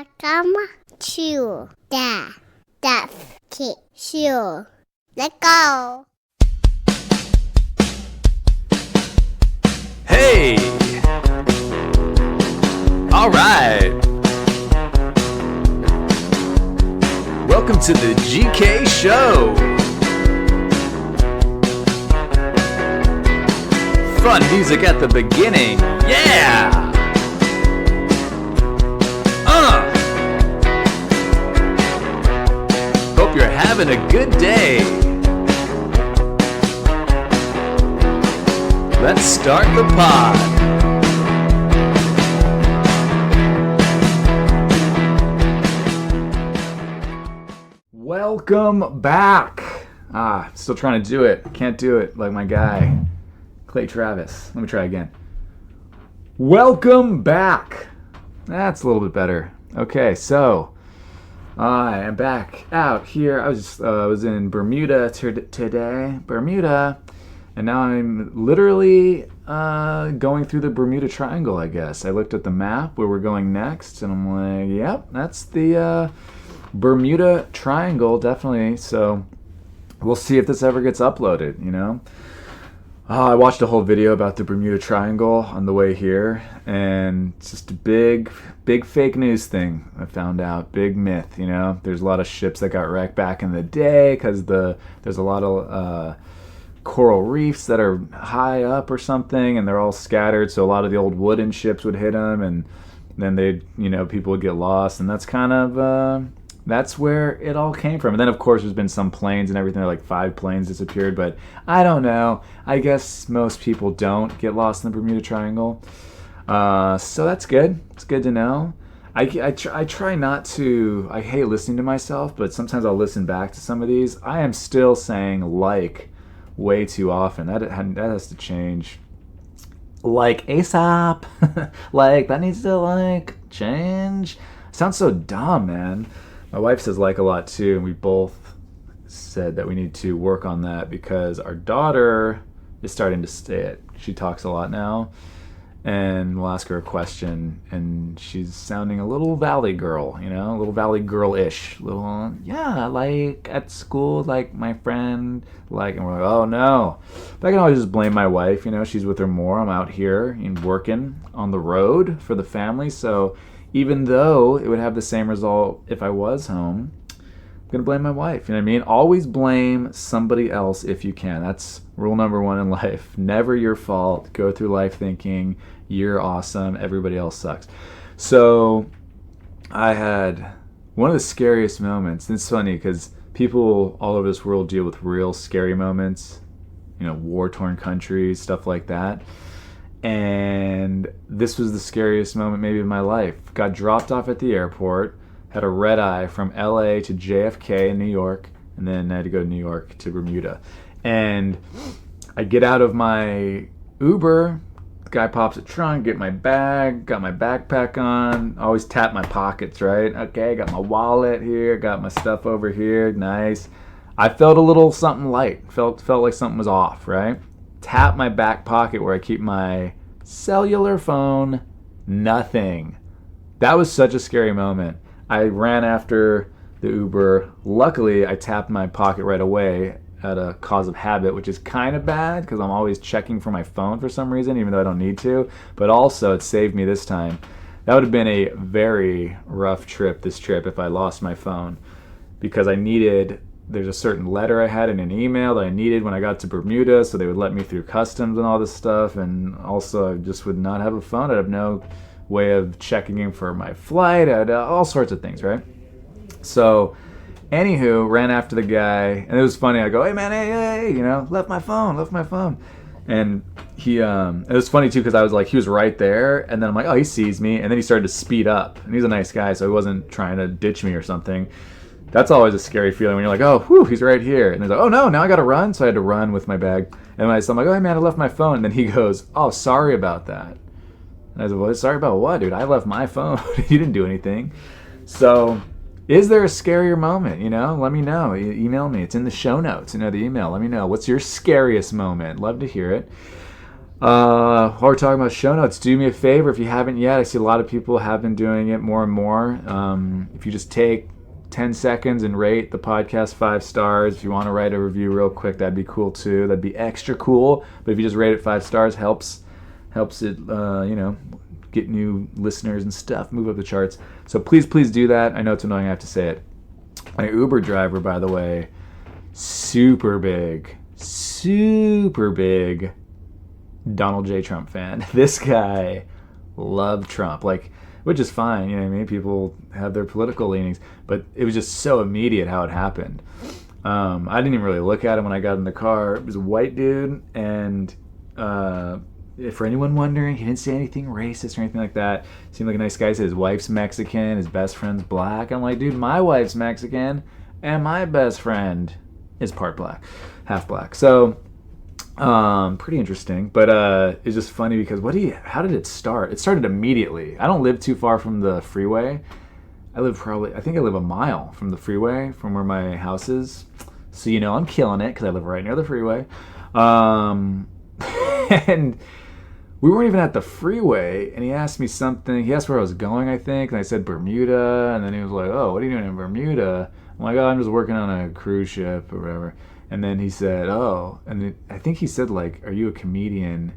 Welcome to the Deaf Kid Show. Let's go. Hey! All right. Welcome to the GK Show. Fun music at the beginning. Yeah! Hope you're having a good day. Let's start the pod. Welcome back. Still trying to do it. Can't do it like my guy, Clay Travis. Let me try again. Welcome back. That's a little bit better. Okay, so I am back out here. I was in Bermuda today. Bermuda. And now I'm literally going through the Bermuda Triangle, I guess. I looked at the map where we're going next, and I'm like, yep, that's the Bermuda Triangle, definitely. So we'll see if this ever gets uploaded, you know? I watched a whole video about the Bermuda Triangle on the way here, and it's just a big fake news thing I found out. Big myth, you know? There's a lot of ships that got wrecked back in the day because there's a lot of coral reefs that are high up or something, and they're all scattered, so a lot of the old wooden ships would hit them, and then people would get lost, and that's kind of that's where it all came from. And then of course there's been some planes and everything, like 5 planes disappeared, but I don't know, I guess most people don't get lost in the Bermuda Triangle, so that's good. It's good to know. I try not to. I hate listening to myself, but sometimes I'll listen back to some of these. I am still saying like way too often. That has to change. Like ASAP. Like that needs to change. Sounds so dumb, man. My wife says like a lot too, and we both said that we need to work on that because our daughter is starting to say it. She talks a lot now, and we'll ask her a question, and she's sounding a little valley girl, you know, a little valley girl-ish, yeah, like at school, like my friend, like, and we're like, oh no. But I can always just blame my wife, you know, she's with her more. I'm out here and working on the road for the family, so even though it would have the same result if I was home, I'm gonna blame my wife, you know what I mean? Always blame somebody else if you can. That's rule number 1 in life. Never your fault. Go through life thinking you're awesome, everybody else sucks. So I had one of the scariest moments. And it's funny because people all over this world deal with real scary moments, you know, war-torn countries, stuff like that. And this was the scariest moment maybe of my life. Got dropped off at the airport, had a red eye from LA to JFK in New York, and then I had to go to New York to Bermuda. And I get out of my Uber, the guy pops a trunk, get my bag, got my backpack on, always tap my pockets, right? Okay, got my wallet here, got my stuff over here, nice. I felt a little something light, felt like something was off, right? Tap my back pocket where I keep my cellular phone, nothing. That was such a scary moment. I ran after the Uber. Luckily, I tapped my pocket right away at a cause of habit, which is kind of bad because I'm always checking for my phone for some reason, even though I don't need to. But also, it saved me this time. That would have been a very rough trip, this trip, if I lost my phone, because there's a certain letter I had in an email that I needed when I got to Bermuda, so they would let me through customs and all this stuff, and also I just would not have a phone. I'd have no way of checking in for my flight. I'd all sorts of things, right? So anywho, ran after the guy, and it was funny. I go, hey man, hey, you know, left my phone. And he, it was funny too, because I was like, he was right there, and then I'm like, oh, he sees me, and then he started to speed up, and he's a nice guy, so he wasn't trying to ditch me or something. That's always a scary feeling when you're like, oh, whew, he's right here. And he's like, oh no, now I gotta run. So I had to run with my bag. And I'm like, oh hey man, I left my phone. And then he goes, oh, sorry about that. And I said, well, sorry about what, dude? I left my phone. You didn't do anything. So is there a scarier moment? You know, let me know. Email me. It's in the show notes, you know, the email. Let me know. What's your scariest moment? Love to hear it. While we're talking about show notes, do me a favor if you haven't yet. I see a lot of people have been doing it more and more. If you just take 10 seconds and rate the podcast 5 stars. If you want to write a review real quick, that'd be cool too. That'd be extra cool. But if you just rate it 5 stars, helps it, get new listeners and stuff, move up the charts. So please do that. I know it's annoying I have to say it. My Uber driver, by the way, super big Donald J. Trump fan. This guy loved Trump, which is fine. You know what I mean? People have their political leanings, but it was just so immediate how it happened. I didn't even really look at him when I got in the car. It was a white dude, and for anyone wondering, he didn't say anything racist or anything like that. Seemed like a nice guy. He said his wife's Mexican, his best friend's black. I'm like, dude, my wife's Mexican, and my best friend is part black, half black. So pretty interesting, but it's just funny because how did it start? It started immediately. I don't live too far from the freeway. I think I live a mile from the freeway from where my house is. So, I'm killing it because I live right near the freeway. And we weren't even at the freeway, and he asked me something. He asked where I was going, I think, and I said Bermuda, and then he was like, oh, what are you doing in Bermuda? I'm like, oh, I'm just working on a cruise ship or whatever. And then he said, oh, and then I think he said, are you a comedian?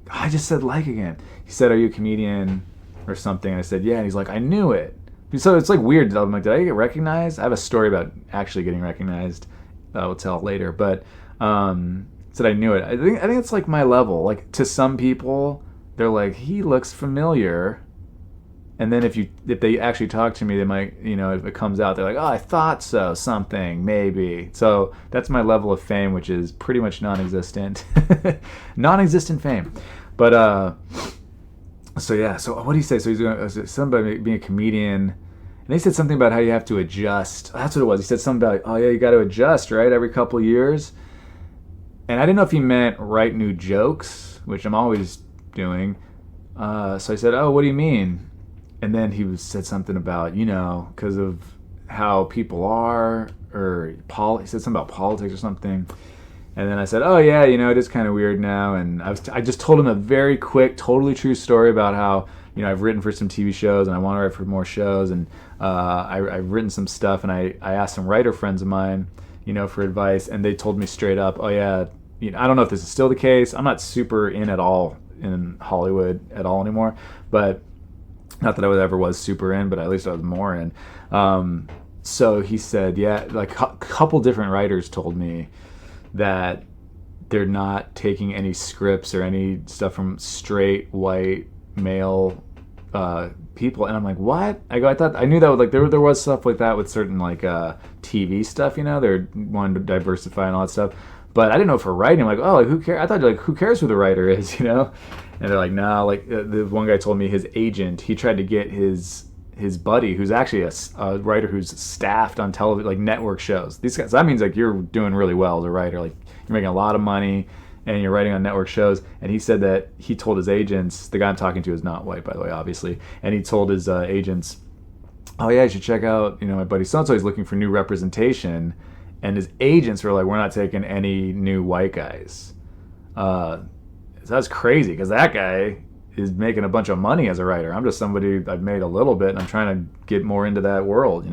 I just said again. He said, are you a comedian or something? And I said, yeah. And he's like, I knew it. So it's weird. I'm like, did I get recognized? I have a story about actually getting recognized that I'll tell later. But said I knew it. I think it's my level. To some people, they're like, he looks familiar. And then if they actually talk to me, they might, if it comes out, they're like, oh, I thought so, something, maybe. So that's my level of fame, which is pretty much non-existent. Non-existent fame. But, so yeah, so what did he say? So he's doing something about being a comedian. And they said something about how you have to adjust. That's what it was. He said something about, oh yeah, you got to adjust, right, every couple of years. And I didn't know if he meant write new jokes, which I'm always doing. So I said, oh, what do you mean? And then he said something about, because of how people are, or he said something about politics or something. And then I said, oh yeah, it is kind of weird now. And I just told him a very quick, totally true story about how, I've written for some TV shows and I want to write for more shows. And I've written some stuff, and I asked some writer friends of mine, for advice. And they told me straight up, oh yeah, I don't know if this is still the case. I'm not super in Hollywood at all anymore. But not that I ever was super in, but at least I was more in. So he said, yeah, a couple different writers told me that they're not taking any scripts or any stuff from straight white male people. And I'm like, what? I knew that would, there was stuff like that with certain TV stuff, they wanted to diversify and all that stuff. But I didn't know for writing, who cares? I thought, who cares who the writer is, And they're like, no, the one guy told me his agent, he tried to get his buddy, who's actually a writer who's staffed on television, network shows. These guys, that means you're doing really well as a writer. You're making a lot of money and you're writing on network shows. And he said that he told his agents, the guy I'm talking to is not white, by the way, obviously. And he told his agents, oh yeah, you should check out, my buddy so-and-so, he's looking for new representation. And his agents were like, we're not taking any new white guys. So that's crazy, because that guy is making a bunch of money as a writer. I'm just somebody, I've made a little bit, and I'm trying to get more into that world,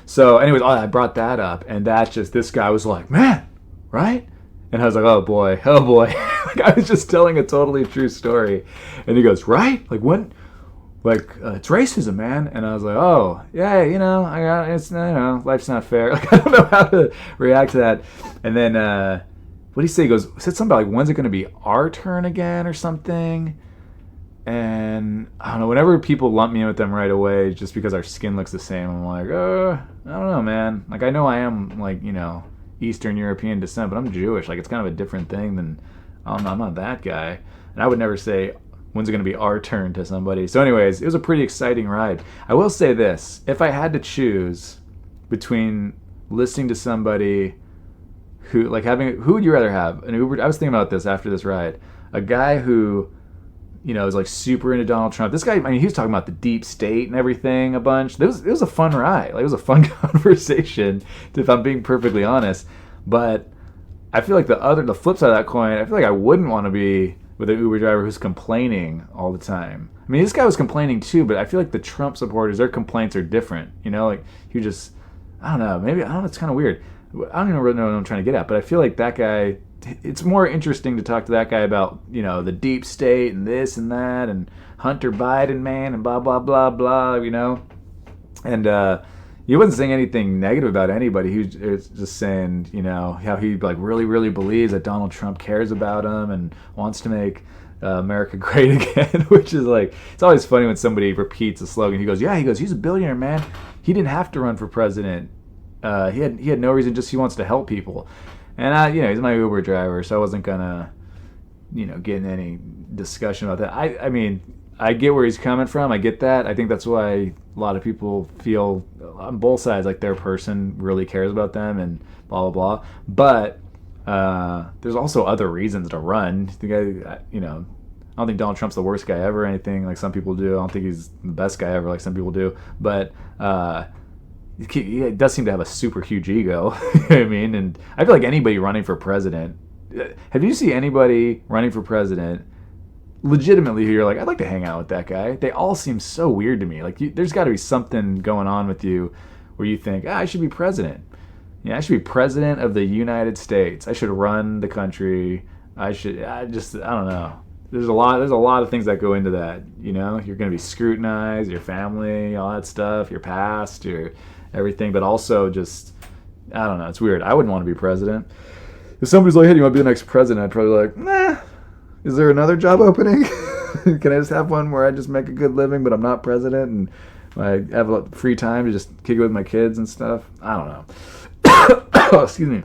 So anyways, I brought that up, and this guy was like, man, right? And I was like, oh boy. I was just telling a totally true story. And he goes, right? When? It's racism, man. And I was like, oh, yeah, I got it's, life's not fair. I don't know how to react to that. And then, what did he say? He said something about, when's it going to be our turn again or something? And I don't know, whenever people lump me in with them right away, just because our skin looks the same, I'm like, I don't know, man. I know I am, Eastern European descent, but I'm Jewish. It's kind of a different thing than, I don't know, I'm not that guy. And I would never say, when's it going to be our turn to somebody? So anyways, it was a pretty exciting ride. I will say this. If I had to choose between listening to somebody who, who would you rather have? An Uber? I was thinking about this after this ride. A guy who, is super into Donald Trump. This guy, he was talking about the deep state and everything a bunch. It was a fun ride. It was a fun conversation, if I'm being perfectly honest. But I feel like the flip side of that coin, I feel like I wouldn't want to be with an Uber driver who's complaining all the time. I mean, this guy was complaining too, but I feel like the Trump supporters, their complaints are different. You know, like he just, I don't know, maybe, I don't know, it's kind of weird. I don't even really know what I'm trying to get at, but I feel like that guy, it's more interesting to talk to that guy about, you know, the deep state and this and that and Hunter Biden, man, and blah, blah, blah, blah, you know. And he wasn't saying anything negative about anybody. He was just saying, you know, how he like really, really believes that Donald Trump cares about him and wants to make America great again, which is like, it's always funny when somebody repeats a slogan. He goes, he's a billionaire, man. He didn't have to run for president. He had no reason, just he wants to help people. And he's my Uber driver, so I wasn't gonna, get in any discussion about that. I mean, I get where he's coming from. I get that. I think that's why a lot of people feel on both sides like their person really cares about them and blah blah blah. But there's also other reasons to run. The guy, I don't think Donald Trump's the worst guy ever or anything like some people do. I don't think he's the best guy ever like some people do. But he does seem to have a super huge ego. You know what I mean? And I feel like anybody running for president, have you seen anybody running for president legitimately who you're like, I'd like to hang out with that guy? They all seem so weird to me. Like there's got to be something going on with you where you think, I should be president. Yeah, I should be president of the United States. I should run the country. I don't know. There's a lot of things that go into that. You're going to be scrutinized, your family, all that stuff, your past, your everything, but also just, I don't know, it's weird. I wouldn't want to be president. If somebody's like, hey, do you want to be the next president? I'd probably be like, nah, is there another job opening? Can I just have one where I just make a good living, but I'm not president, and I have a lot of free time to just kick it with my kids and stuff? I don't know. Oh, excuse me.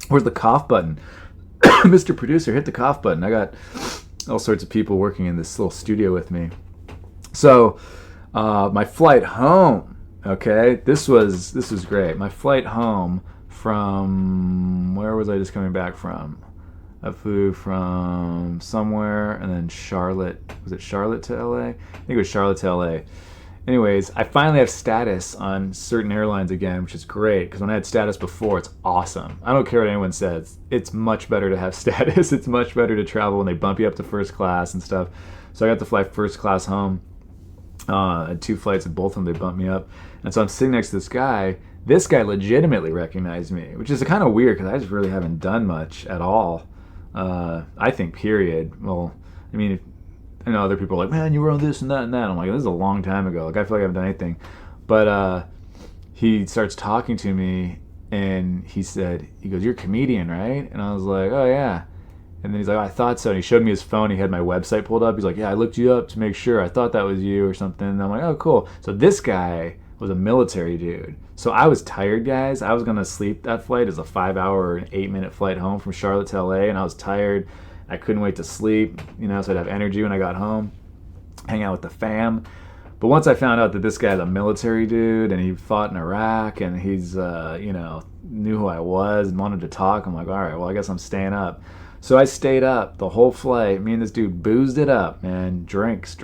Where's the cough button? Mr. Producer, hit the cough button. I got all sorts of people working in this little studio with me. So, my flight home. Okay, this was great. My flight home from, where was I just coming back from? I flew from somewhere and then Charlotte. Was it Charlotte to LA? I think it was Charlotte to LA. Anyways, I finally have status on certain airlines again, which is great because when I had status before, it's awesome. I don't care what anyone says. It's much better to have status. It's much better to travel when they bump you up to first class and stuff. So I got to fly first class home. Had 2 flights, and both of them they bumped me up. And so I'm sitting next to this guy. This guy legitimately recognized me, which is kind of weird because I just really haven't done much at all. I think, period. Well, I mean, I know other people are like, man, you were on this and that and that. I'm like, this is a long time ago. Like, I feel like I haven't done anything. But he starts talking to me, and he goes, you're a comedian, right? And I was like, oh, yeah. And then he's like, oh, I thought so. And he showed me his phone. He had my website pulled up. He's like, yeah, I looked you up to make sure. I thought that was you or something. And I'm like, oh, cool. So this guy was a military dude. So I was tired, guys. I was going to sleep that flight. It's a 5-hour and 8-minute flight home from Charlotte to LA. And I was tired. I couldn't wait to sleep, so I'd have energy when I got home, hang out with the fam. But once I found out that this guy's a military dude and he fought in Iraq and he's, knew who I was and wanted to talk, I'm like, all right, well, I guess I'm staying up. So I stayed up the whole flight. Me and this dude boozed it up, man. Drinks,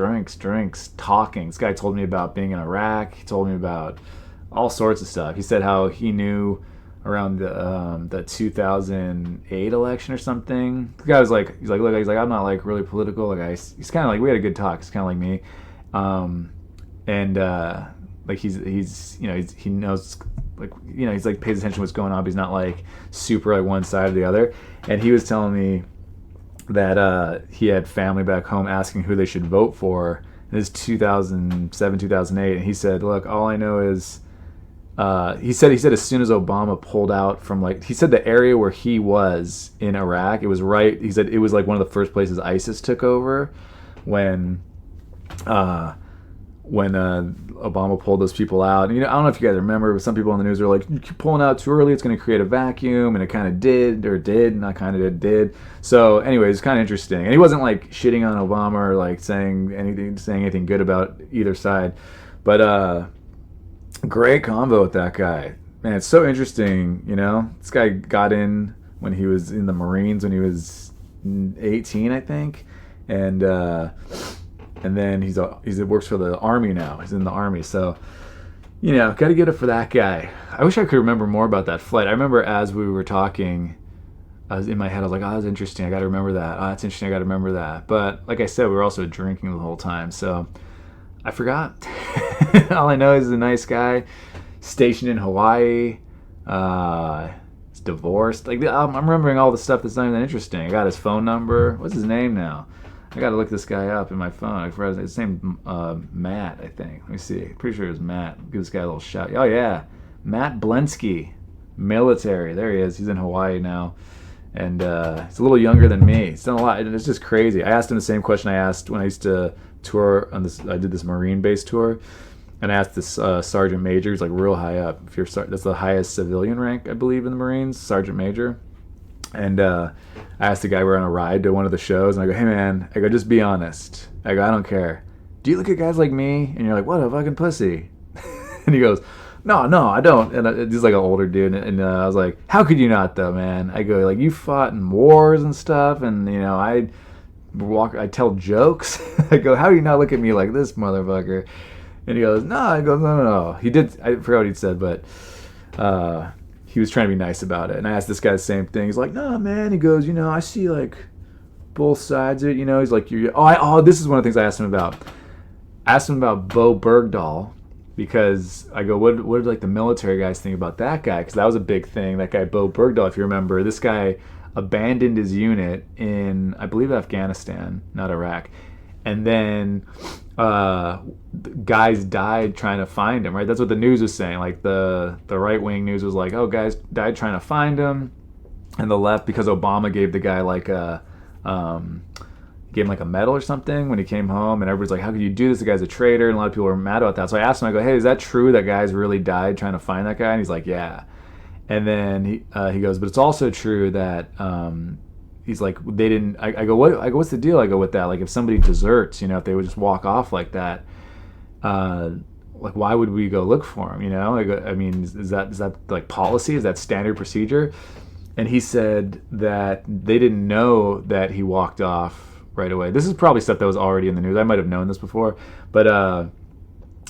talking. This guy told me about being in Iraq. He told me about all sorts of stuff. He said how he knew around the 2008 election or something. The guy was like, look, I'm not like really political. Like he's kind of like, we had a good talk. He's kind of like me, like he knows, like, he's like pays attention to what's going on, but he's not like super like one side or the other. And he was telling me that he had family back home asking who they should vote for. And this is 2007, 2008, and he said, look, all I know is. He said as soon as Obama pulled out from he said the area where he was in Iraq, it was right. He said it was like one of the first places ISIS took over when Obama pulled those people out. And, I don't know if you guys remember, but some people on the news were like, you keep pulling out too early, it's going to create a vacuum, and it kind of did. So anyway, it's kind of interesting. And he wasn't like shitting on Obama or like saying anything good about either side, but great convo with that guy. Man, it's so interesting, This guy got in when he was in the Marines when he was 18, I think. And then he works for the Army now. He's in the Army. So, got to get it for that guy. I wish I could remember more about that flight. I remember as we were talking, I was in my head, I was like, oh, that's interesting, I gotta remember that. Oh, that's interesting, I gotta remember that. But like I said, we were also drinking the whole time, so I forgot. All I know is he's a nice guy, stationed in Hawaii. He's divorced. Like I'm remembering all the stuff that's not even that interesting. I got his phone number. What's his name now? I gotta look this guy up in my phone. I forgot his name. Matt, I think. Let me see. Pretty sure it was Matt. Give this guy a little shout. Oh yeah, Matt Blensky, military. There he is. He's in Hawaii now, and he's a little younger than me. He's done a lot. It's just crazy. I asked him the same question I asked when I used to tour on this. I did this Marine base tour, and I asked this sergeant major. He's like real high up. If you're that's the highest civilian rank, I believe, in the Marines, sergeant major. And I asked the guy, we're on a ride to one of the shows, and I go, hey man, I go, just be honest. I go, I don't care. Do you look at guys like me? And you're like, what a fucking pussy. And he goes, no, I don't. And he's like an older dude, and I was like, how could you not though, man? I go, like, you fought in wars and stuff, and you know, I tell jokes. I go, how do you not look at me like this, motherfucker? And he goes, no. I go, no. He did, I forgot what he said, but he was trying to be nice about it. And I asked this guy the same thing. He's like, no, man. He goes, you know, I see like both sides of it. You know, he's like, this is one of the things I asked him about. I asked him about Bo Bergdahl, because I go, what did like the military guys think about that guy? Because that was a big thing. That guy, Bo Bergdahl, if you remember, this guy abandoned his unit in, I believe, Afghanistan, not Iraq. And then guys died trying to find him, right? That's what the news was saying. Like the right-wing news was like, oh, guys died trying to find him. And the left, because Obama gave the guy like gave him like a medal or something when he came home, and everybody's like, how could you do this? The guy's a traitor, and a lot of people were mad about that. So I asked him, I go, hey, is that true that guys really died trying to find that guy? And he's like, yeah. And then he goes, but it's also true that he's like, they didn't. I go, what's the deal? I go, with that, like if somebody deserts, you know, if they would just walk off like that, like why would we go look for him? You know, I mean, is that like policy? Is that standard procedure? And he said that they didn't know that he walked off right away. This is probably stuff that was already in the news. I might have known this before, but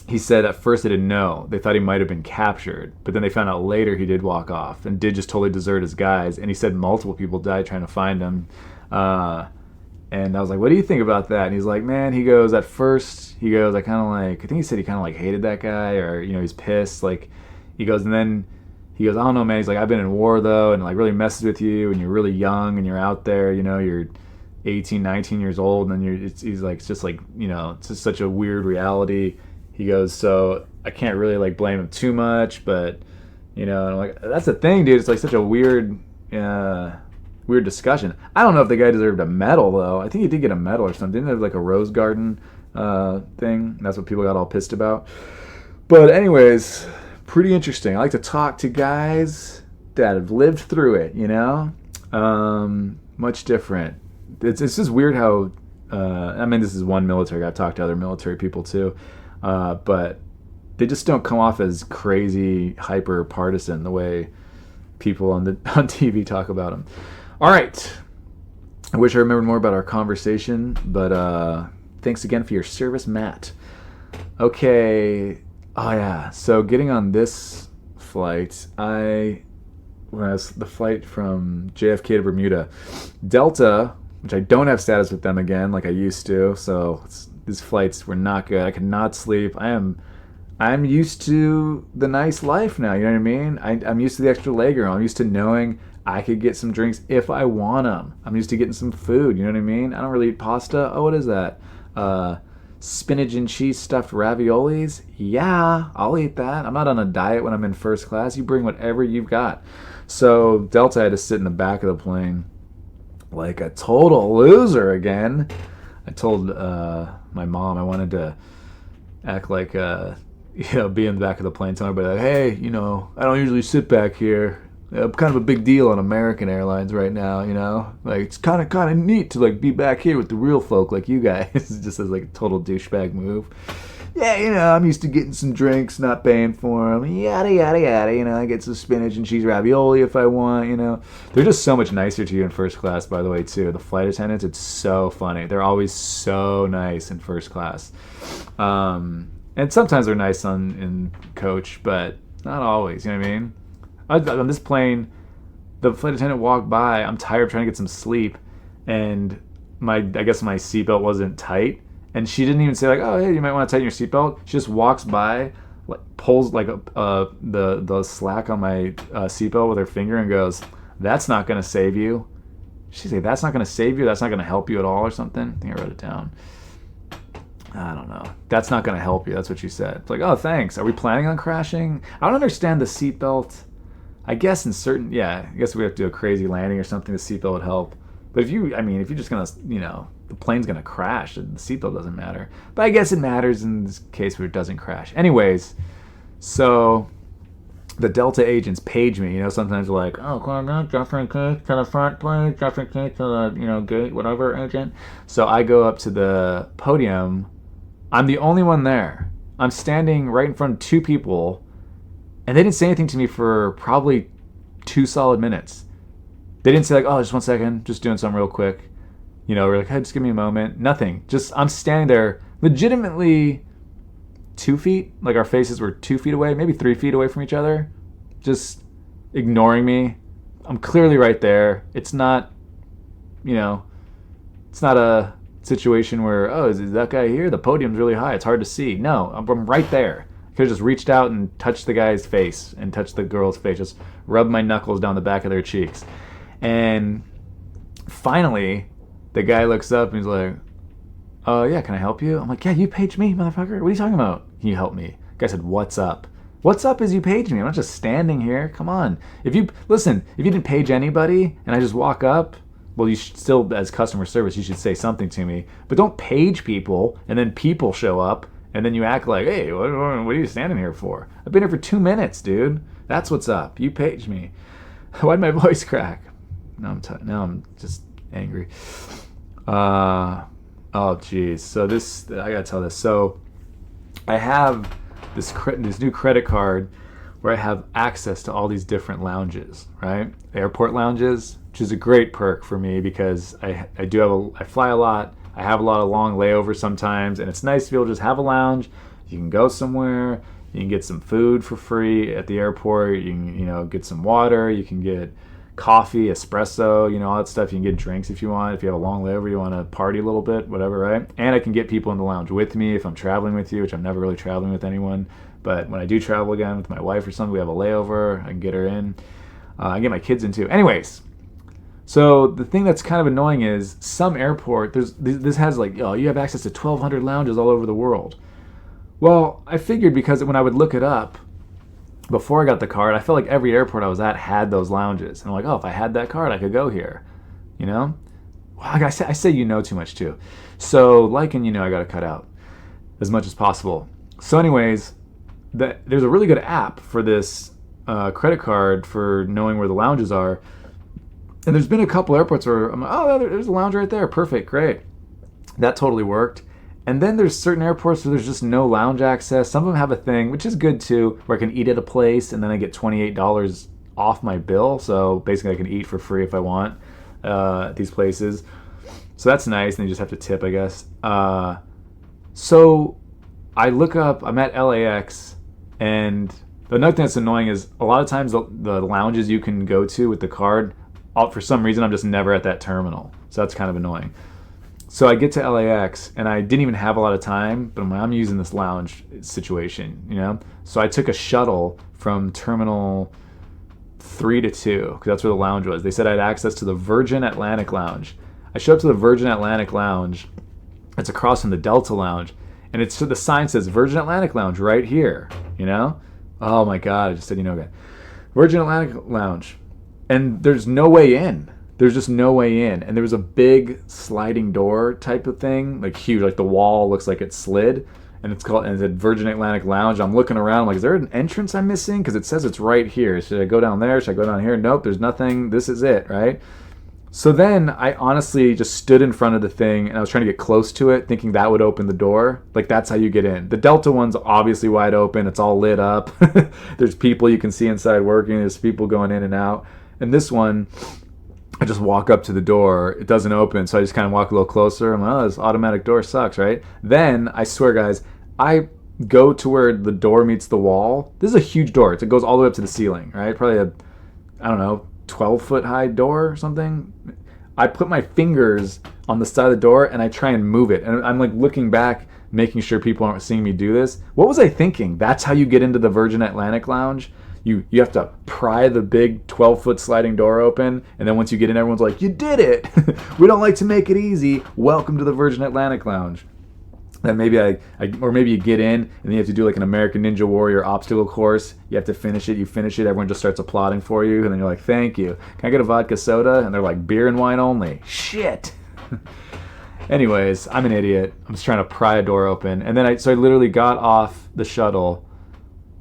he said at first they didn't know. They thought he might have been captured, but then they found out later he did walk off and did just totally desert his guys. And he said multiple people died trying to find him. And I was like, what do you think about that? And he's like, man, he goes, at first, he goes, I think he said he kind of like hated that guy, or, you know, he's pissed. Like, he goes, and then he goes, I don't know, man. He's like, I've been in war though, and like really messes with you, and you're really young, and you're out there, you know, you're 18, 19 years old, and then he's like, it's just like, you know, it's just such a weird reality. He goes, so I can't really like blame him too much, but, you know, and I'm like, that's the thing, dude. It's like such a weird discussion. I don't know if the guy deserved a medal though. I think he did get a medal or something. Didn't have like a Rose Garden thing. That's what people got all pissed about. But anyways, pretty interesting. I like to talk to guys that have lived through it, you know? Much different. It's just weird how, I mean, this is one military guy. I've talked to other military people too, but they just don't come off as crazy, hyper partisan the way people on TV talk about them. All right. I wish I remembered more about our conversation, but thanks again for your service, Matt. Okay. Oh yeah. So getting on this flight, when I was the flight from JFK to Bermuda, Delta, which I don't have status with them again like I used to, so these flights were not good. I could not sleep. I'm used to the nice life now, you know what I mean? I'm used to the extra legroom. I'm used to knowing I could get some drinks if I want them. I'm used to getting some food, you know what I mean? I don't really eat pasta. Oh, what is that? Spinach and cheese stuffed raviolis? Yeah, I'll eat that. I'm not on a diet when I'm in first class. You bring whatever you've got. So Delta had to sit in the back of the plane like a total loser again. I told my mom I wanted to act like, be in the back of the plane, telling everybody, like, hey, you know, I don't usually sit back here. I'm kind of a big deal on American Airlines right now, you know? Like, it's kind of neat to, like, be back here with the real folk like you guys. Just as, like, a total douchebag move. Yeah, you know, I'm used to getting some drinks, not paying for them, yada, yada, yada, you know, I get some spinach and cheese ravioli if I want, you know. They're just so much nicer to you in first class, by the way, too. The flight attendants, it's so funny. They're always so nice in first class. And sometimes they're nice in coach, but not always, you know what I mean? On this plane, the flight attendant walked by. I'm tired, trying to get some sleep, and I guess my seatbelt wasn't tight, and she didn't even say like, oh hey, you might want to tighten your seatbelt. She just walks by, like pulls like the slack on my seatbelt with her finger and goes, that's not gonna save you. She said, that's not gonna save you. That's not gonna help you at all, or something. I think I wrote it down. I don't know. That's not gonna help you. That's what she said. It's like, oh thanks. Are we planning on crashing? I don't understand the seatbelt. I guess in certain, I guess we have to do a crazy landing or something. The seatbelt would help. But if you're just gonna, the plane's gonna crash, the seatbelt doesn't matter. But I guess it matters in this case where it doesn't crash. Anyways, so the Delta agents page me. Sometimes they're like, oh, Jeffrey Keith to the front, please. Jeffrey Keith to the, gate, whatever, agent. So I go up to the podium. I'm the only one there. I'm standing right in front of two people, and they didn't say anything to me for probably 2 solid minutes. They didn't say like, oh, just 1 second, just doing something real quick. We're like, hey, just give me a moment. Nothing. Just I'm standing there legitimately 2 feet, like our faces were 2 feet away, maybe 3 feet away from each other, just ignoring me. I'm clearly right there. It's not, it's not a situation where, oh, is that guy here? The podium's really high. It's hard to see. No, I'm right there. I could have just reached out and touched the guy's face and touched the girl's face, just rubbed my knuckles down the back of their cheeks. And finally, the guy looks up and he's like, oh, yeah, can I help you? I'm like, yeah, you paged me, motherfucker. What are you talking about? Can you help me? The guy said, what's up? What's up is you paged me. I'm not just standing here. Come on. If you didn't page anybody and I just walk up, well, you should still, as customer service, you should say something to me. But don't page people and then people show up and then you act like, hey, what are you standing here for? I've been here for 2 minutes, dude. That's what's up. You paged me. Why'd my voice crack? Now I'm just angry. Oh, geez. So I gotta tell this. So I have this new credit card where I have access to all these different lounges, right? Airport lounges, which is a great perk for me because I fly a lot. I have a lot of long layovers sometimes, and it's nice to be able to just have a lounge. You can go somewhere. You can get some food for free at the airport. You can, get some water. You can get coffee, espresso, all that stuff. You can get drinks if you want. If you have a long layover, you want to party a little bit, whatever, right? And I can get people in the lounge with me if I'm traveling with you, which I'm never really traveling with anyone. But when I do travel again with my wife or something, we have a layover. I can get her in. I can get my kids in too. Anyways, so the thing that's kind of annoying is some airport, this has like, you have access to 1,200 lounges all over the world. Well, I figured because when I would look it up, before I got the card, I felt like every airport I was at had those lounges. And I'm like, oh, if I had that card, I could go here. Well, I say too much too. So like and I got to cut out as much as possible. So anyways, there's a really good app for this credit card for knowing where the lounges are. And there's been a couple airports where I'm like, oh, there's a lounge right there. Perfect, great. That totally worked. And then there's certain airports where there's just no lounge access. Some of them have a thing, which is good too, where I can eat at a place and then I get $28 off my bill. So basically I can eat for free if I want at these places. So that's nice, and you just have to tip, I guess. So I look up, I'm at LAX, and the another thing that's annoying is a lot of times the lounges you can go to with the card, for some reason I'm just never at that terminal. So that's kind of annoying. So I get to LAX, and I didn't even have a lot of time, but I'm using this lounge situation, So I took a shuttle from Terminal 3 to 2, because that's where the lounge was. They said I had access to the Virgin Atlantic Lounge. I showed up to the Virgin Atlantic Lounge. It's across from the Delta Lounge, and the sign says Virgin Atlantic Lounge right here, Oh my God, I just said, again. Virgin Atlantic Lounge. And there's no way in. There's just no way in. And there was a big sliding door type of thing, like huge, like the wall looks like it slid. And it's said Virgin Atlantic Lounge. I'm looking around, I'm like, is there an entrance I'm missing? Because it says it's right here. Should I go down there? Should I go down here? Nope, there's nothing. This is it, right? So then I honestly just stood in front of the thing, and I was trying to get close to it, thinking that would open the door. Like, that's how you get in. The Delta one's obviously wide open. It's all lit up. There's people you can see inside working. There's people going in and out. And this one, I just walk up to the door. It doesn't open, so I just kind of walk a little closer. I'm like, oh, this automatic door sucks, right? Then, I swear, guys, I go to where the door meets the wall. This is a huge door. It goes all the way up to the ceiling, right? Probably 20 12-foot high door or something. I put my fingers on the side of the door and I try and move it. And I'm like looking back, making sure people aren't seeing me do this. What was I thinking? That's how you get into the Virgin Atlantic Lounge? You have to pry the big 12-foot sliding door open, and then once you get in, everyone's like, you did it! We don't like to make it easy. Welcome to the Virgin Atlantic Lounge. Then maybe or maybe you get in, and then you have to do like an American Ninja Warrior obstacle course. You have to finish it. You finish it, everyone just starts applauding for you, and then you're like, thank you. Can I get a vodka soda? And they're like, beer and wine only. Shit! Anyways, I'm an idiot. I'm just trying to pry a door open. And then I literally got off the shuttle,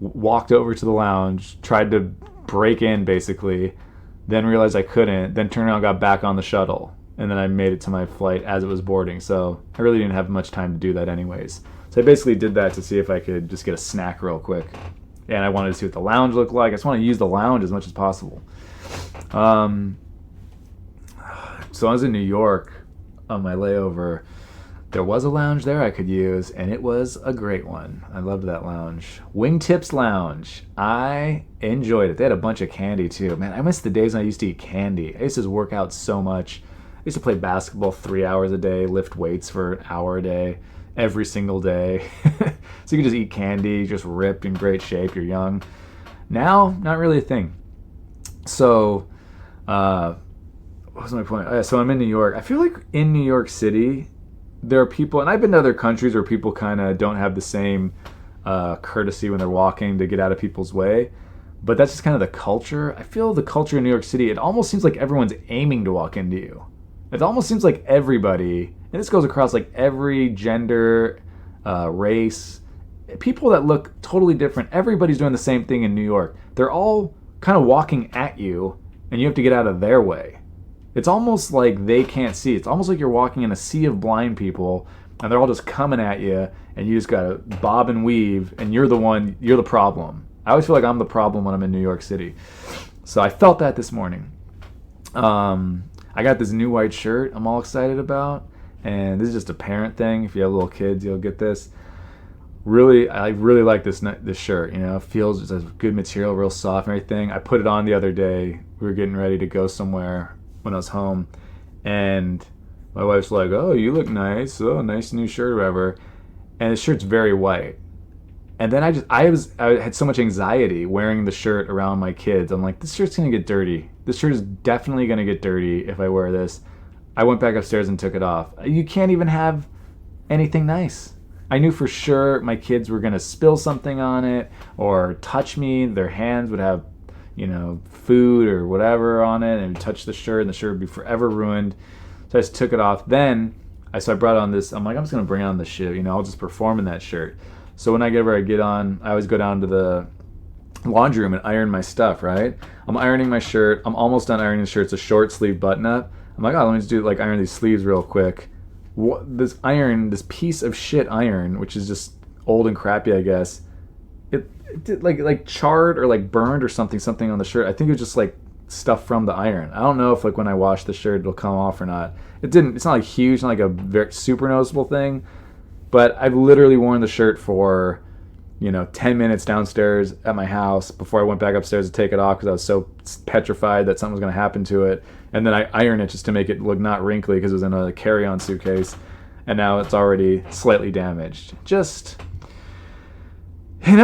walked over to the lounge, tried to break in basically, then realized I couldn't, then turned around, got back on the shuttle, and then I made it to my flight as it was boarding. So I really didn't have much time to do that anyways. So I basically did that to see if I could just get a snack real quick. And I wanted to see what the lounge looked like. I just want to use the lounge as much as possible. So I was in New York on my layover. There was a lounge there I could use, and it was a great one. I loved that lounge. Wingtips Lounge. I enjoyed it. They had a bunch of candy, too. Man, I miss the days when I used to eat candy. I used to work out so much. I used to play basketball 3 hours a day, lift weights for an hour a day, every single day. So you can just eat candy, just ripped, in great shape, you're young. Now, not really a thing. So, what was my point? So I'm in New York. I feel like in New York City, there are people, and I've been to other countries where people kind of don't have the same courtesy when they're walking to get out of people's way, but that's just kind of the culture. I feel the culture in New York City, it almost seems like everyone's aiming to walk into you. It almost seems like everybody, and this goes across like every gender, race, people that look totally different, everybody's doing the same thing in New York. They're all kind of walking at you, and you have to get out of their way. It's almost like they can't see. It's almost like you're walking in a sea of blind people, and they're all just coming at you, and you just gotta bob and weave, and you're the problem. I always feel like I'm the problem when I'm in New York City. So I felt that this morning. I got this new white shirt I'm all excited about, and this is just a parent thing. If you have little kids, you'll get this. I really like this shirt. You know, it feels it's a good material, real soft and everything. I put it on the other day. We were getting ready to go somewhere when I was home, and my wife's like, oh, you look nice, oh, nice new shirt or whatever, and the shirt's very white. And then I had so much anxiety wearing the shirt around my kids. I'm like, this shirt's gonna get dirty. This shirt is definitely gonna get dirty if I wear this. I went back upstairs and took it off. You can't even have anything nice. I knew for sure my kids were gonna spill something on it or touch me. Their hands would have, food or whatever on it, and touch the shirt, and the shirt would be forever ruined. So I just took it off. Then I brought on this. I'm like, I'm just gonna bring on this shit. I'll just perform in that shirt. So whenever I get on, I always go down to the laundry room and iron my stuff. Right? I'm ironing my shirt. I'm almost done ironing the shirt. It's a short sleeve button up. I'm like, oh, let me just iron these sleeves real quick. This piece of shit iron, which is just old and crappy, I guess. It did like charred or like burned or something on the shirt. I think it was just like stuff from the iron. I don't know if like when I wash the shirt it'll come off or not. It didn't. It's not like huge, not like a very super noticeable thing. But I've literally worn the shirt for 10 minutes downstairs at my house before I went back upstairs to take it off because I was so petrified that something was going to happen to it. And then I ironed it just to make it look not wrinkly because it was in a carry-on suitcase. And now it's already slightly damaged. Just, it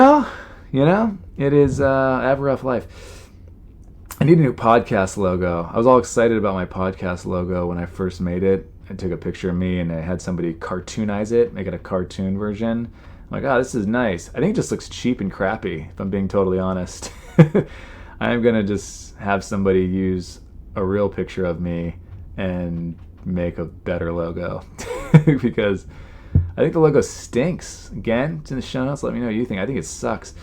is, I have a rough life. I need a new podcast logo. I was all excited about my podcast logo when I first made it. I took a picture of me and I had somebody cartoonize it, make it a cartoon version. I'm like, oh, this is nice. I think it just looks cheap and crappy, if I'm being totally honest. I'm going to just have somebody use a real picture of me and make a better logo. Because I think the logo stinks. Again, it's in the show notes. Let me know what you think. I think it sucks.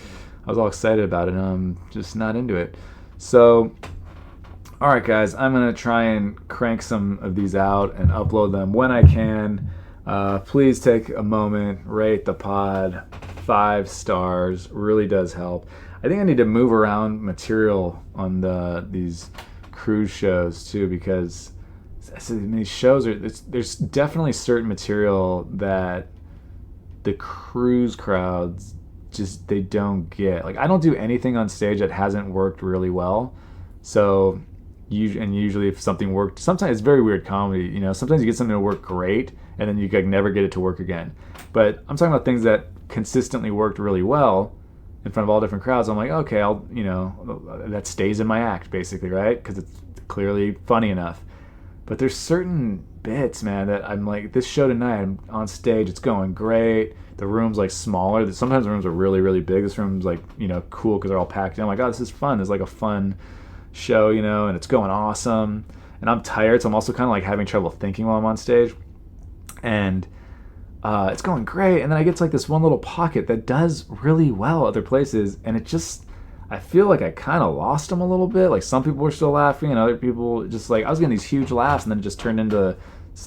I was all excited about it, and I'm just not into it. So, all right, guys, I'm going to try and crank some of these out and upload them when I can. Please take a moment, rate the pod 5 stars. Really does help. I think I need to move around material on these cruise shows too, because these shows there's definitely certain material that the cruise crowds just they don't get. Like, I don't do anything on stage that hasn't worked really well. So usually if something worked, sometimes it's very weird comedy, you know, sometimes you get something to work great and then you like never get it to work again. But I'm talking about things that consistently worked really well in front of all different crowds. I'm like, okay, I'll, you know, that stays in my act basically, right? Because it's clearly funny enough. But there's certain bits, man, that I'm like, this show tonight, I'm on stage, it's going great. The room's like smaller. Sometimes the rooms are really, really big. This room's like, you know, cool because they're all packed in. I'm like, oh, this is fun. It's like a fun show, you know, and it's going awesome. And I'm tired, so I'm also kind of like having trouble thinking while I'm on stage. And it's going great. And then I get to like this one little pocket that does really well other places. And it just, I feel like I kind of lost them a little bit. Like some people were still laughing and other people just like, I was getting these huge laughs and then it just turned into,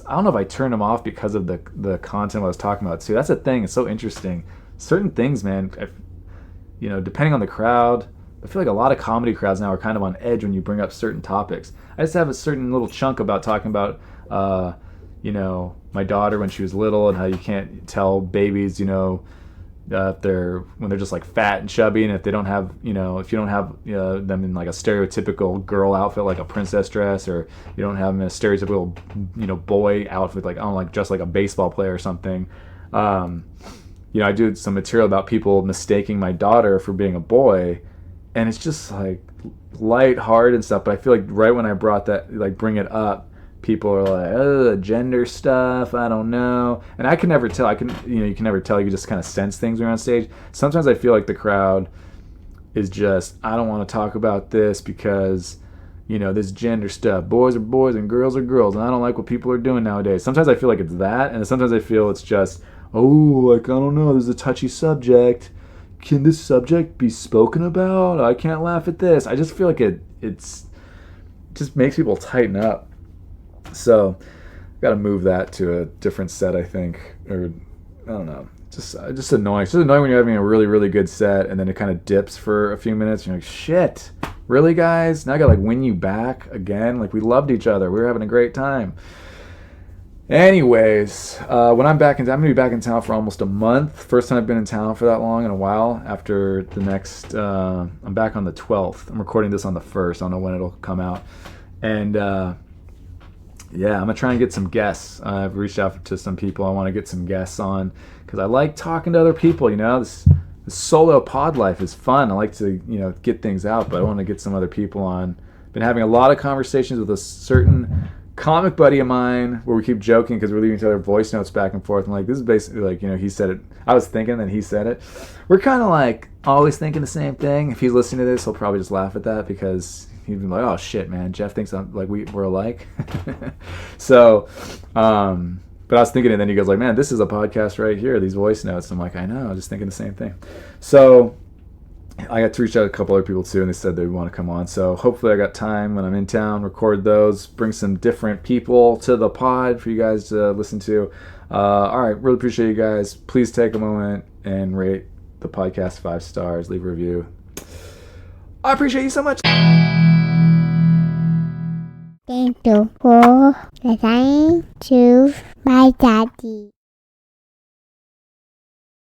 I don't know if I turned them off because of the content I was talking about too. That's the thing. It's so interesting. Certain things, man, you know, depending on the crowd, I feel like a lot of comedy crowds now are kind of on edge when you bring up certain topics. I just have a certain little chunk about talking about, you know, my daughter when she was little and how you can't tell babies, you know, if when they're just like fat and chubby, and if they don't have, you know, if you don't have them in like a stereotypical girl outfit like a princess dress, or you don't have them in a stereotypical, you know, boy outfit like, I don't know, like just like a baseball player or something. You know, I do some material about people mistaking my daughter for being a boy, and it's just like lighthearted and stuff. But I feel like right when I bring it up, people are like, oh, gender stuff, I don't know. And I can never tell. You can never tell. You can just kind of sense things when you're on stage. Sometimes I feel like the crowd is just, I don't want to talk about this because, you know, this gender stuff. Boys are boys and girls are girls, and I don't like what people are doing nowadays. Sometimes I feel like it's that, and sometimes I feel it's just, oh, like, I don't know, there's a touchy subject. Can this subject be spoken about? I can't laugh at this. I just feel like it's just makes people tighten up. So, got to move that to a different set, I think, or I don't know. Just annoying. It's just annoying when you're having a really, really good set and then it kind of dips for a few minutes. And you're like, shit, really, guys? Now I got to like win you back again. Like we loved each other. We were having a great time. Anyways, when I'm gonna be back in town for almost a month. First time I've been in town for that long in a while. After the next, I'm back on the 12th. I'm recording this on the 1st. I don't know when it'll come out, and yeah, I'm gonna try and get some guests. I've reached out to some people I want to get some guests on because I like talking to other people. You know, this solo pod life is fun. I like to, you know, get things out, but I want to get some other people on. Been having a lot of conversations with a certain comic buddy of mine where we keep joking because we're leaving each other voice notes back and forth. I'm like, this is basically like, you know, he said it. I was thinking, then he said it. We're kind of like always thinking the same thing. If he's listening to this, he'll probably just laugh at that because he'd be like, oh shit, man, Jeff thinks I'm like we're alike. So, but I was thinking, and then he goes like, man, this is a podcast right here, these voice notes. I'm like, I know, I'm just thinking the same thing. So I got to reach out to a couple other people too, and they said they want to come on. So hopefully I got time when I'm in town, record those, bring some different people to the pod for you guys to listen to. All right, really appreciate you guys. Please take a moment and rate the podcast 5 stars, leave a review. I appreciate you so much. Thank you for listening to my daddy.